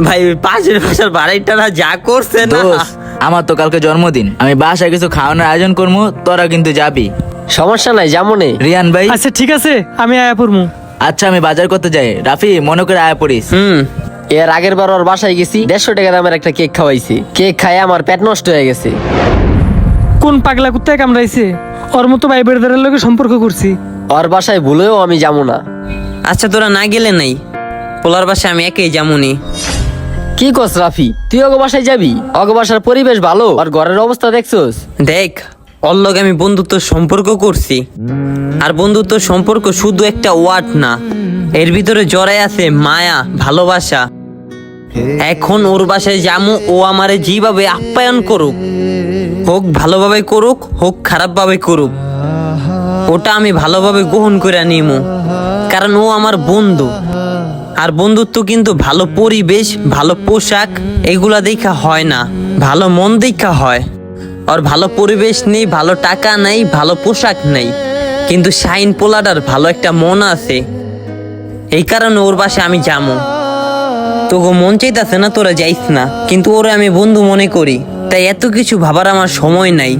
ভাই পাশের বাসার বাড়িটা যা করছে না। দোস্ত, আমার তো কালকে জন্মদিন, আমি বাসায় কিছু খাওয়ানোর আয়োজন করবো, তোরা কিন্তু যাবি। সমস্যা নাই, যেমনে। রিয়ান ভাই, আচ্ছা ঠিক আছে, আমি আয়া পড়মু। আচ্ছা আমি বাজার করতে যাই, রাফি মনে করে আয়া পড়িস। এর আগের বার ওর বাসায় গেছি, 150 টাকা দামের একটা কেক খাওয়াইছি। কেক খাই আমার পেট নষ্ট হয়ে গেছে। কোন পাগলা কুত্তায় কামড়াইছে? ওর মতো ভাই বেড়াদের লোকের সম্পর্ক করছি। ওর বাসায় ভুলেও আমি যাবো না। আচ্ছা তোরা না গেলে নাই, পোলার বাসায় আমি একাই যামুনি। কি কস রাফি, তুই ওগো বাসায় যাবি? ওগো বাসার পরিবেশ ভালো, আর ঘরের অবস্থা দেখছস? দেখ, ওর লগে আমি বন্ধুত্ব সম্পর্ক করছি, আর বন্ধুত্ব সম্পর্ক শুধু একটা ওয়ার্ড না, এর ভিতরে জড়াই আছে মায়া, ভালোবাসা। এখন ওর বাসায় যামু, ও আমারে যেভাবে আপ্যায়ন করুক, হোক ভালোভাবে করুক হোক খারাপ ভাবে করুক, ওটা আমি ভালোভাবে গ্রহণ করে নিমু, কারণ ও আমার বন্ধু। আর বন্ধুত্ব কিন্তু ভালো পরিবেশ, ভালো পোশাক এগুলা দেখা হয় না, ভালো মন দেখা হয়। আর ভালো পরিবেশ নেই, ভালো টাকা নেই, ভালো পোশাক নেই, কিন্তু শাইন পোলাটার ভালো একটা মন আছে। এই কারণে ওর বাসায় আমি যাবো। তোকে মন চাইতেছে না তোরা যাইস না, কিন্তু ওরে আমি বন্ধু মনে করি, তাই এত কিছু ভাবার আমার সময় নাই।